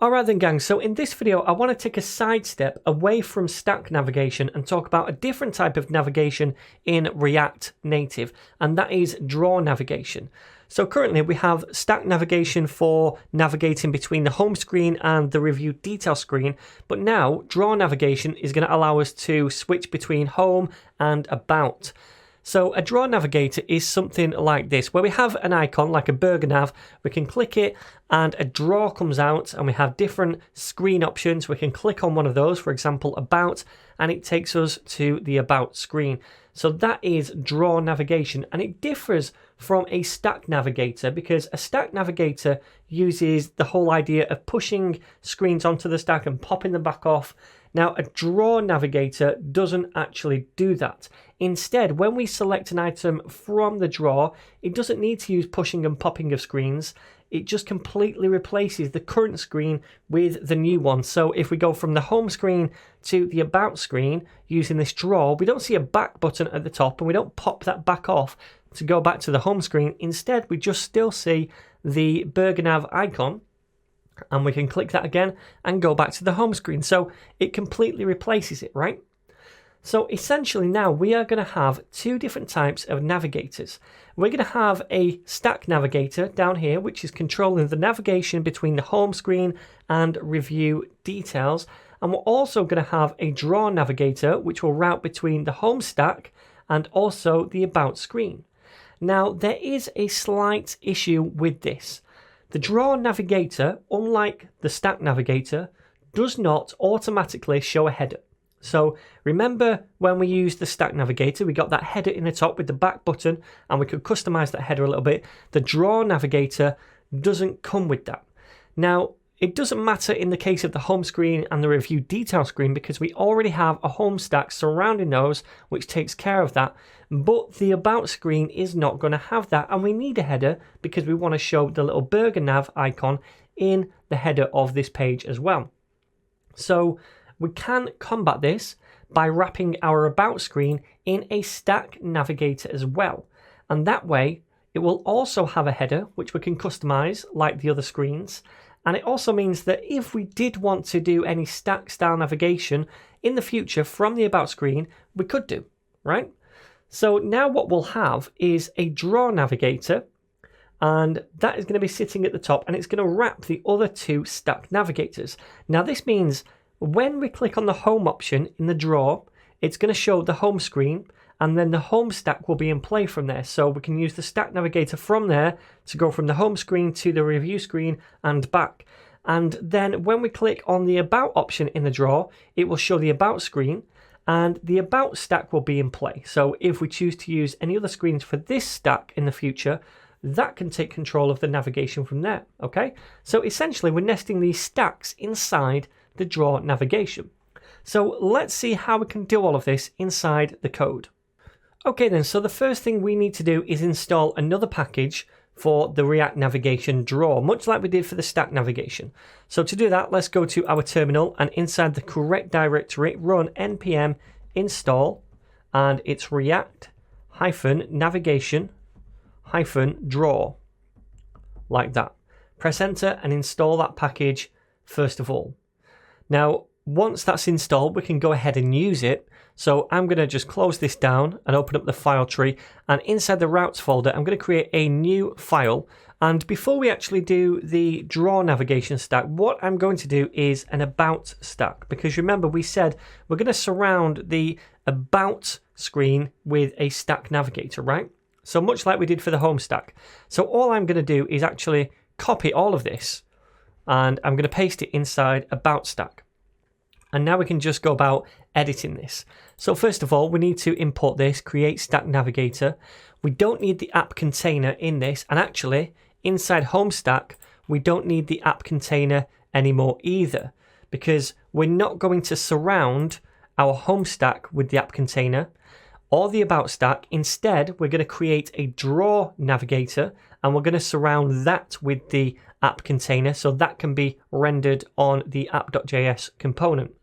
Alright then gang, so in this video I want to take a sidestep away from stack navigation and talk about a different type of navigation in React Native, and that is draw navigation. So currently we have stack navigation for navigating between the home screen and the review detail screen, but now draw navigation is going to allow us to switch between home and about. So a draw navigator is something like this, where we have an icon like a burger nav, we can click it and a draw comes out and we have different screen options. We can click on one of those, for example, about, and it takes us to the about screen. So that is draw navigation, and it differs from a stack navigator because a stack navigator uses the whole idea of pushing screens onto the stack and popping them back off. Now, a draw navigator doesn't actually do that. Instead, when we select an item from the draw, it doesn't need to use pushing and popping of screens. It just completely replaces the current screen with the new one. So if we go from the home screen to the about screen using this draw, we don't see a back button at the top and we don't pop that back off to go back to the home screen. Instead, we just still see the burger nav icon, and we can click that again and go back to the home screen. So it completely replaces it, right? So essentially now we are going to have two different types of navigators. We're going to have a stack navigator down here, which is controlling the navigation between the home screen and review details. And we're also going to have a draw navigator, which will route between the home stack and also the about screen. Now, there is a slight issue with this. The draw navigator, unlike the stack navigator, does not automatically show a header. So remember when we used the stack navigator, we got that header in the top with the back button and we could customize that header a little bit. The draw navigator doesn't come with that. Now, it doesn't matter in the case of the home screen and the review detail screen because we already have a home stack surrounding those which takes care of that. But the about screen is not going to have that, and we need a header because we want to show the little burger nav icon in the header of this page as well. So we can combat this by wrapping our about screen in a stack navigator as well. And that way it will also have a header which we can customize like the other screens. And it also means that if we did want to do any stack style navigation in the future from the about screen, we could do, right? So now what we'll have is a draw navigator, and that is going to be sitting at the top, and it's going to wrap the other two stack navigators. Now this means when we click on the home option in the draw, it's going to show the home screen, and then the home stack will be in play from there. So we can use the stack navigator from there to go from the home screen to the review screen and back. And then when we click on the about option in the draw, it will show the about screen and the about stack will be in play. So if we choose to use any other screens for this stack in the future, that can take control of the navigation from there, okay? So essentially we're nesting these stacks inside the draw navigation. So let's see how we can do all of this inside the code. Okay then, so the first thing we need to do is install another package for the React Navigation draw, much like we did for the stack navigation. So to do that, let's go to our terminal and inside the correct directory, run npm install, and it's React-navigation-draw, like that. Press enter and install that package first of all. Now, once that's installed, we can go ahead and use it. So I'm going to just close this down and open up the file tree, and inside the routes folder I'm going to create a new file. And before we actually do the draw navigation stack, what I'm going to do is an about stack, because remember we said we're going to surround the about screen with a stack navigator, right? So much like we did for the home stack. So all I'm going to do is actually copy all of this and I'm going to paste it inside about stack. And now we can just go about editing this. So first of all, we need to import this, create stack navigator. We don't need the app container in this, and actually inside home stack, we don't need the app container anymore either, because we're not going to surround our home stack with the app container or the about stack. Instead, we're going to create a draw navigator and we're going to surround that with the app container so that can be rendered on the app.js component.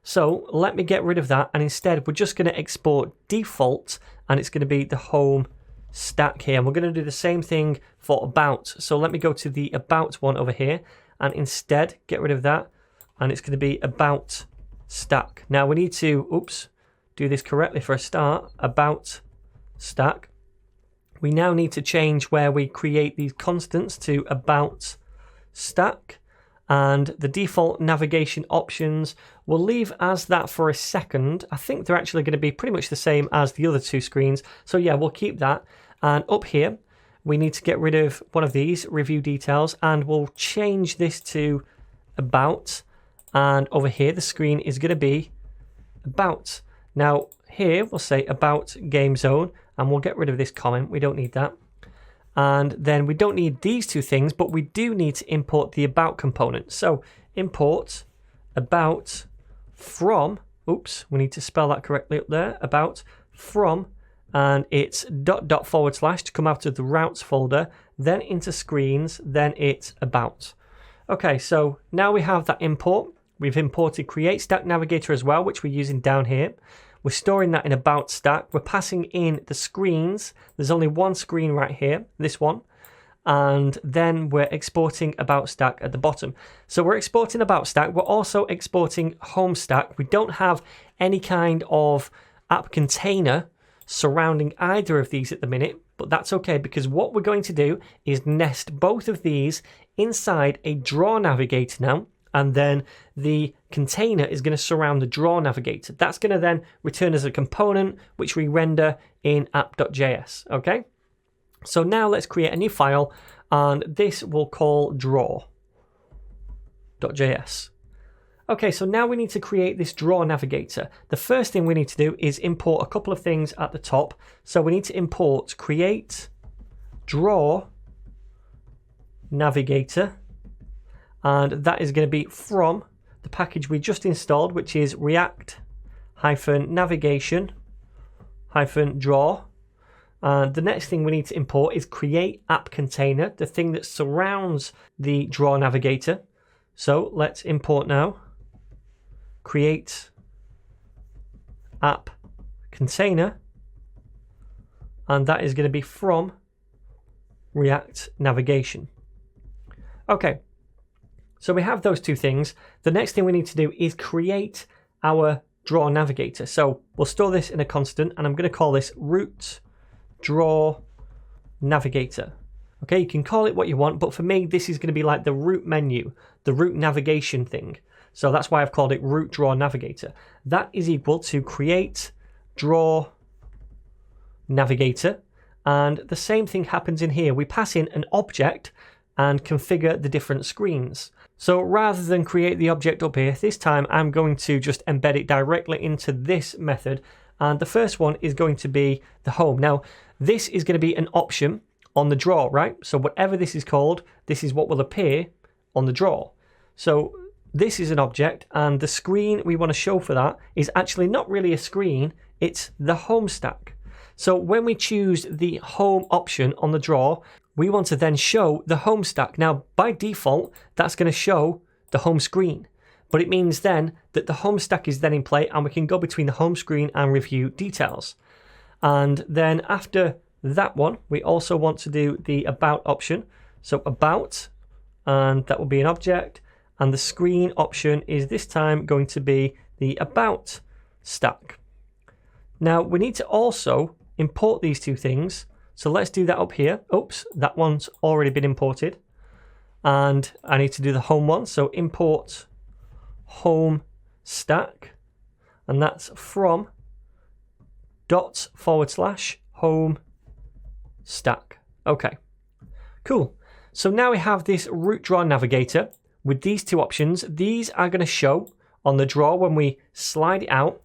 So let me get rid of that, and instead we're just going to export default, and it's going to be the home stack here, and we're going to do the same thing for about. So let me go to the about one over here, and instead get rid of that, and it's going to be about stack. Now we need to, do this correctly for a start, about stack. We now need to change where we create these constants to about stack, and the default navigation options we'll leave as that for a second. I think they're actually going to be pretty much the same as the other two screens, so yeah, we'll keep that. And up here we need to get rid of one of these, review details, and we'll change this to about, and over here the screen is going to be about. Now here we'll say about game zone, and we'll get rid of this comment, we don't need that. And then we don't need these two things, but we do need to import the about component. So import about from, we need to spell that correctly up there, about from, and it's ... to come out of the routes folder, then into screens, then it's about. Okay, so now we have that import. We've imported create stack navigator as well, which we're using down here. We're storing that in about stack. We're passing in the screens. There's only one screen right here, this one. And then we're exporting about stack at the bottom. So we're exporting about stack. We're also exporting home stack. We don't have any kind of app container surrounding either of these at the minute, but that's okay, because what we're going to do is nest both of these inside a draw navigator now, and then the container is going to surround the draw navigator. That's going to then return as a component, which we render in app.js, okay? So now let's create a new file, and this we'll call draw.js. Okay, so now we need to create this draw navigator. The first thing we need to do is import a couple of things at the top. So we need to import create draw navigator, and that is going to be from the package we just installed, which is react-navigation-draw. And the next thing we need to import is create app container, the thing that surrounds the draw navigator. So let's import now create app container, and that is going to be from React navigation. Okay, so we have those two things. The next thing we need to do is create our draw navigator. So we'll store this in a constant, and I'm going to call this root draw navigator. Okay, you can call it what you want, but for me this is going to be like the root menu, the root navigation thing. So that's why I've called it root draw navigator. That is equal to create draw navigator, and the same thing happens in here. We pass in an object and configure the different screens. So rather than create the object up here, this time I'm going to just embed it directly into this method, and the first one is going to be the home. Now this is going to be an option on the draw, right? So whatever this is called, this is what will appear on the draw. So this is an object, and the screen we want to show for that is actually not really a screen, it's the home stack. So when we choose the home option on the draw, we want to then show the home stack. Now by default that's going to show the home screen, but it means then that the home stack is then in play, and we can go between the home screen and review details. And then after that one we also want to do the about option. So about, and that will be an object, and the screen option is this time going to be the about stack. Now we need to also import these two things, so let's do that up here. Oops, that one's already been imported, and I need to do the home one. So import home stack, and that's from /home stack. Okay, cool. So now we have this root draw navigator with these two options. These are going to show on the draw when we slide it out,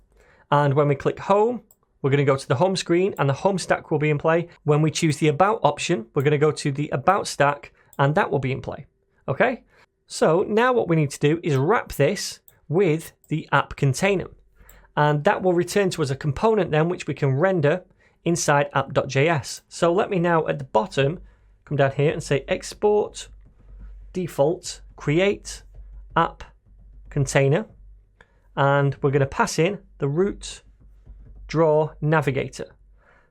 and when we click home we're going to go to the home screen and the home stack will be in play. When we choose the about option we're going to go to the about stack and that will be in play. Okay, so now what we need to do is wrap this with the app container, and that will return to us a component then which we can render inside app.js. So let me now at the bottom come down here and say export default create app container, and we're going to pass in the root draw navigator.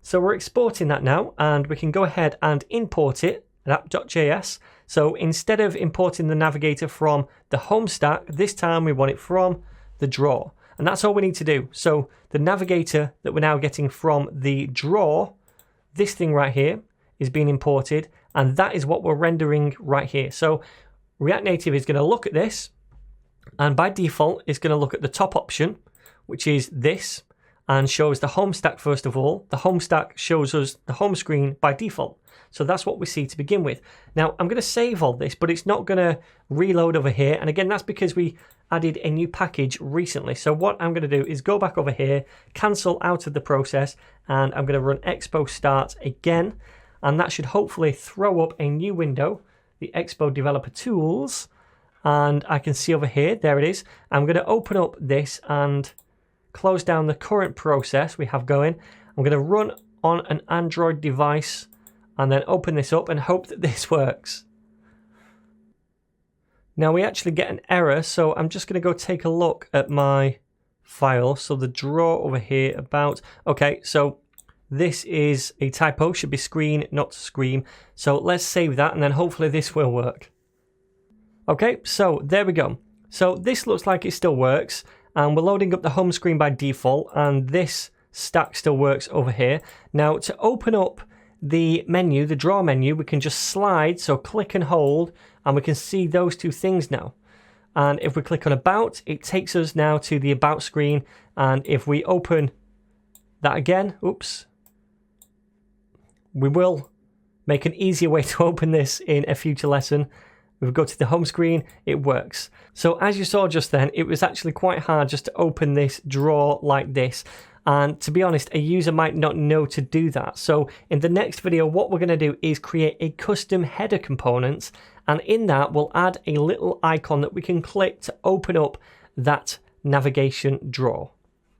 So we're exporting that now, and we can go ahead and import it at app.js. So instead of importing the navigator from the home stack, this time we want it from the drawer. And that's all we need to do. So the navigator that we're now getting from the drawer, this thing right here, is being imported, and that is what we're rendering right here. So React Native is going to look at this, and by default it's going to look at the top option, which is this, and shows the home stack first of all. The home stack shows us the home screen by default. So that's what we see to begin with. Now I'm going to save all this, but it's not going to reload over here. And again, that's because we added a new package recently. So what I'm going to do is go back over here, cancel out of the process, and I'm going to run Expo Start again. And that should hopefully throw up a new window, the Expo Developer Tools. And I can see over here, there it is. I'm going to open up this and close down the current process we have going. I'm going to run on an Android device and then open this up and hope that this works. Now we actually get an error, so I'm just going to go take a look at my file. So the drawer over here about, okay, so this is a typo, should be screen, not scream. So let's save that and then hopefully this will work. Okay, so there we go. So this looks like it still works, and we're loading up the home screen by default, and this stack still works over here. Now to open up the menu, the drawer menu, we can just slide, so click and hold, and we can see those two things now. And if we click on about, it takes us now to the about screen, and if we open that again, oops, we will make an easier way to open this in a future lesson. If we go to the home screen, it works. So as you saw just then, it was actually quite hard just to open this drawer like this. And to be honest, a user might not know to do that. So in the next video, what we're going to do is create a custom header component. And in that, we'll add a little icon that we can click to open up that navigation drawer.